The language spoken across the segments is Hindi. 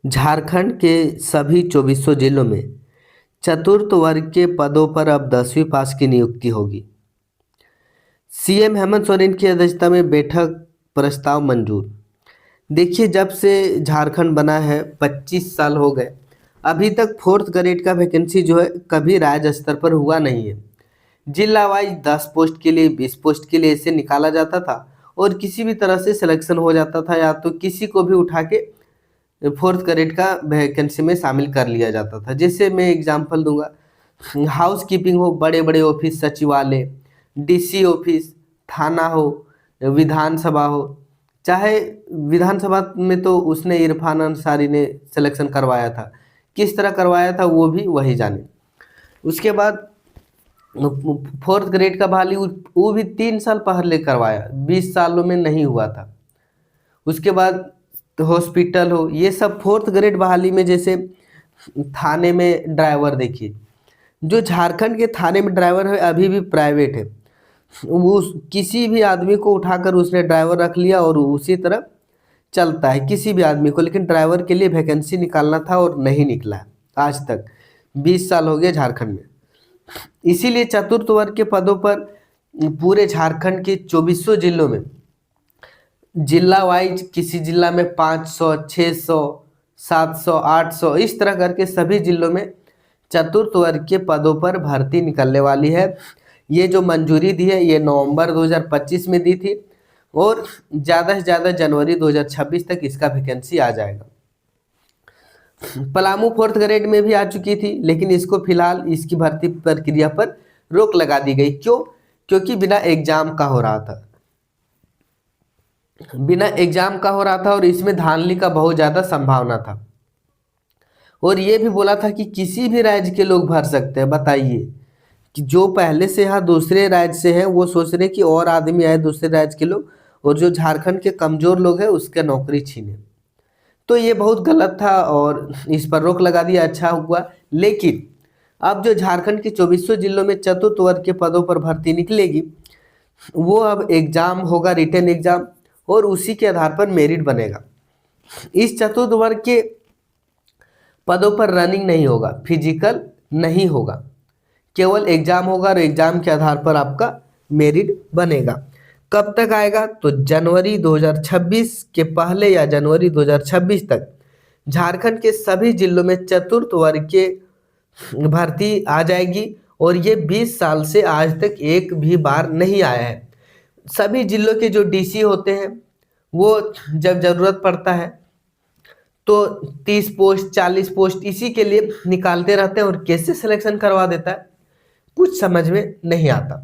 झारखंड के सभी 2400 जिलों में चतुर्थ वर्ग के पदों पर अब 10वीं पास की नियुक्ति होगी। सीएम हेमंत सोरेन की अध्यक्षता में बैठक, प्रस्ताव मंजूर। देखिए, जब से झारखंड बना है 25 साल हो गए, अभी तक फोर्थ ग्रेड का वैकेंसी जो है कभी राज्य स्तर पर हुआ नहीं है। जिला वाइज 10 पोस्ट के लिए, 20 पोस्ट के लिए ऐसे निकाला जाता था और किसी भी तरह से सिलेक्शन हो जाता था, या तो किसी को भी उठा के फोर्थ ग्रेड का वैकेंसी में शामिल कर लिया जाता था। जैसे मैं एग्जांपल दूंगा, हाउस कीपिंग हो, बड़े बड़े ऑफिस, सचिवालय, डीसी ऑफिस, थाना हो, विधानसभा हो। चाहे विधानसभा में तो उसने इरफान अंसारी ने सिलेक्शन करवाया था, किस तरह करवाया था वो भी वही जाने। उसके बाद फोर्थ ग्रेड का बहाली वो भी 3 साल पहले करवाया, 20 सालों में नहीं हुआ था। उसके बाद हॉस्पिटल हो, ये सब फोर्थ ग्रेड बहाली में। जैसे थाने में ड्राइवर, देखिए जो झारखंड के थाने में ड्राइवर है अभी भी प्राइवेट है। वो किसी भी आदमी को उठाकर उसने ड्राइवर रख लिया और उसी तरह चलता है किसी भी आदमी को। लेकिन ड्राइवर के लिए वैकेंसी निकालना था और नहीं निकला है आज तक, 20 साल हो गए झारखंड में। इसीलिए चतुर्थ वर्ग के पदों पर पूरे झारखंड के 2400 जिलों में, जिला वाइज किसी जिला में 500, 600, 700, 800, इस तरह करके सभी जिलों में चतुर्थ वर्ग के पदों पर भर्ती निकलने वाली है। ये जो मंजूरी दी है ये नवंबर 2025 में दी थी और ज़्यादा से ज़्यादा जनवरी 2026 तक इसका वैकेंसी आ जाएगा। पलामू फोर्थ ग्रेड में भी आ चुकी थी, लेकिन इसको फिलहाल इसकी भर्ती प्रक्रिया पर रोक लगा दी गई। क्यों? क्योंकि बिना एग्जाम का हो रहा था, और इसमें धांधली का बहुत ज़्यादा संभावना था। और ये भी बोला था कि किसी भी राज्य के लोग भर सकते हैं। बताइए कि जो पहले से यहाँ दूसरे राज्य से हैं वो सोच रहे कि और आदमी आए दूसरे राज्य के लोग, और जो झारखंड के कमजोर लोग हैं उसके नौकरी छीने। तो ये बहुत गलत था और इस पर रोक लगा दिया, अच्छा हुआ। लेकिन अब जो झारखंड के 2400 जिलों में चतुर्थ वर्ग के पदों पर भर्ती निकलेगी, वो अब एग्जाम होगा, रिटन एग्जाम, और उसी के आधार पर मेरिट बनेगा। इस चतुर्थ वर्ग के पदों पर रनिंग नहीं होगा, फिजिकल नहीं होगा, केवल एग्जाम होगा और एग्जाम के आधार पर आपका मेरिट बनेगा। कब तक आएगा? तो जनवरी 2026 के पहले या जनवरी 2026 तक झारखंड के सभी जिलों में चतुर्थ वर्ग के भर्ती आ जाएगी। और ये 20 साल से आज तक एक भी बार नहीं आया है। सभी जिलों के जो डीसी होते हैं वो जब जरूरत पड़ता है तो 30 पोस्ट, 40 पोस्ट इसी के लिए निकालते रहते हैं, और कैसे सिलेक्शन करवा देता है कुछ समझ में नहीं आता।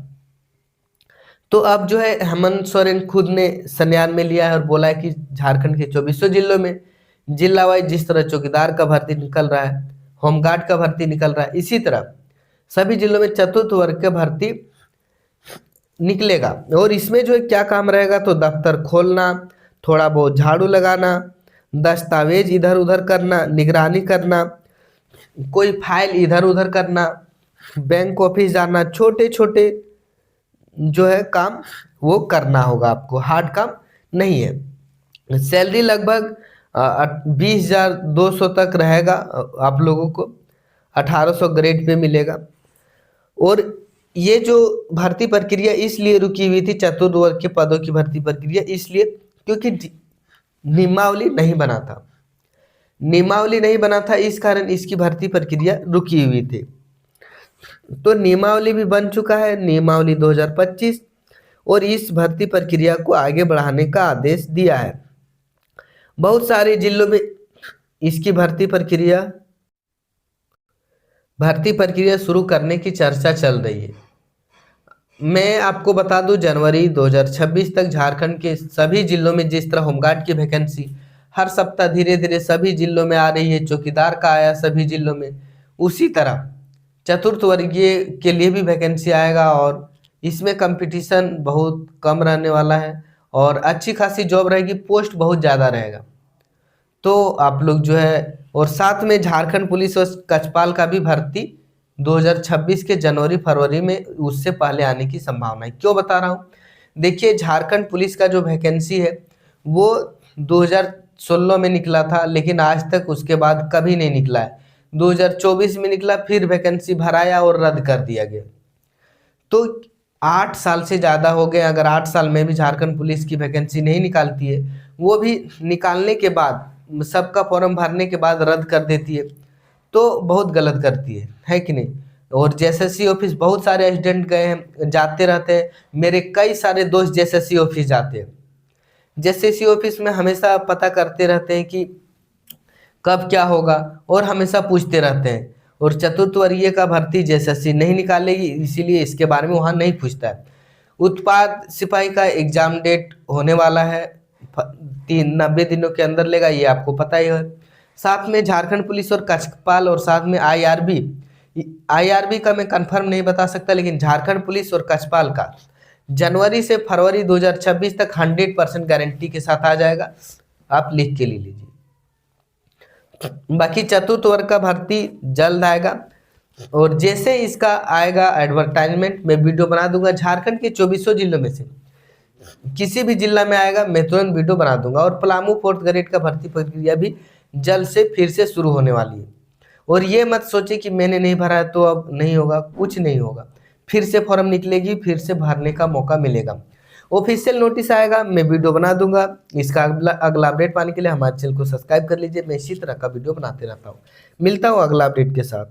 तो अब जो है हेमंत सोरेन खुद ने संज्ञान में लिया है और बोला है कि झारखंड के 2400 जिलों में जिला वाइज जिस तरह चौकीदार का भर्ती निकल रहा है, होमगार्ड का भर्ती निकल रहा है, इसी तरह सभी जिलों में चतुर्थ वर्ग का भर्ती निकलेगा। और इसमें जो है क्या काम रहेगा? तो दफ्तर खोलना, थोड़ा बहुत झाड़ू लगाना, दस्तावेज इधर उधर करना, निगरानी करना, कोई फाइल इधर उधर करना, बैंक ऑफिस जाना, छोटे छोटे जो है काम वो करना होगा आपको, हार्ड काम नहीं है। सैलरी लगभग 20,200 तक रहेगा, आप लोगों को 1800 ग्रेड पे मिलेगा। और ये जो भर्ती प्रक्रिया इसलिए रुकी हुई थी, चतुर्थ वर्ग के पदों की भर्ती प्रक्रिया, इसलिए क्योंकि नियमावली नहीं बना था। इस कारण इसकी भर्ती प्रक्रिया रुकी हुई थी। तो नियमावली भी बन चुका है, नियमावली 2025, और इस भर्ती प्रक्रिया को आगे बढ़ाने का आदेश दिया है। बहुत सारे जिलों में इसकी भर्ती प्रक्रिया शुरू करने की चर्चा चल रही है। मैं आपको बता दूं, जनवरी 2026 तक झारखंड के सभी जिलों में जिस तरह होमगार्ड की वैकेंसी हर सप्ताह धीरे धीरे सभी जिलों में आ रही है, चौकीदार का आया सभी जिलों में, उसी तरह चतुर्थ वर्गीय के लिए भी वैकेंसी आएगा। और इसमें कंपटीशन बहुत कम रहने वाला है और अच्छी खासी जॉब रहेगी, पोस्ट बहुत ज़्यादा रहेगा। तो आप लोग जो है, और साथ में झारखंड पुलिस और कचपाल का भी भर्ती 2026 के जनवरी फरवरी में उससे पहले आने की संभावना है। क्यों बता रहा हूँ? देखिए, झारखंड पुलिस का जो वैकेंसी है वो 2016 में निकला था, लेकिन आज तक उसके बाद कभी नहीं निकला है। 2024 में निकला, फिर वैकेंसी भराया और रद्द कर दिया गया। तो 8 साल से ज़्यादा हो गए, अगर 8 साल में भी झारखंड पुलिस की वैकेंसी नहीं निकालती है, वो भी निकालने के बाद सबका फॉर्म भरने के बाद रद्द कर देती है, तो बहुत गलत करती है कि नहीं। और जेएसएससी ऑफिस बहुत सारे स्टूडेंट गए हैं, जाते रहते हैं, मेरे कई सारे दोस्त जेएसएससी ऑफिस जाते हैं। जेएसएससी ऑफिस में हमेशा पता करते रहते हैं कि कब क्या होगा, और हमेशा पूछते रहते हैं। और चतुर्थ वर्गीय का भर्ती जेएसएससी नहीं निकालेगी, इसीलिए इसके बारे में वहाँ नहीं पूछता है। उत्पाद सिपाही का एग्जाम डेट होने वाला है, 90 दिनों के अंदर लेगा, ये आपको पता ही है। साथ में झारखंड पुलिस और कक्षपाल, और साथ में आईआरबी का मैं कंफर्म नहीं बता सकता, लेकिन झारखंड पुलिस और कक्षपाल का जनवरी से फरवरी 2026 तक 100% गारंटी के साथ आ जाएगा, आप लिख के ले लीजिए। बाकी चतुर्थ वर्ग का भर्ती जल्द आएगा, और जैसे इसका आएगा एडवर्टाइजमेंट मैं वीडियो बना दूंगा। झारखंड के 24 जिलों में से किसी भी जिला में आएगा, मैं तुरंत वीडियो बना दूंगा। और पलामू 4th ग्रेड का भर्ती प्रक्रिया भी जल्द से फिर से शुरू होने वाली है। और ये मत सोचे कि मैंने नहीं भरा है तो अब नहीं होगा, कुछ नहीं होगा, फिर से फॉर्म निकलेगी, फिर से भरने का मौका मिलेगा। ऑफिशियल नोटिस आएगा, मैं वीडियो बना दूंगा। इसका अगला अपडेट पाने के लिए हमारे चैनल को सब्सक्राइब कर लीजिए, मैं इसी तरह का वीडियो बनाते रहता हूँ। मिलता हूँ अगला अपडेट के साथ।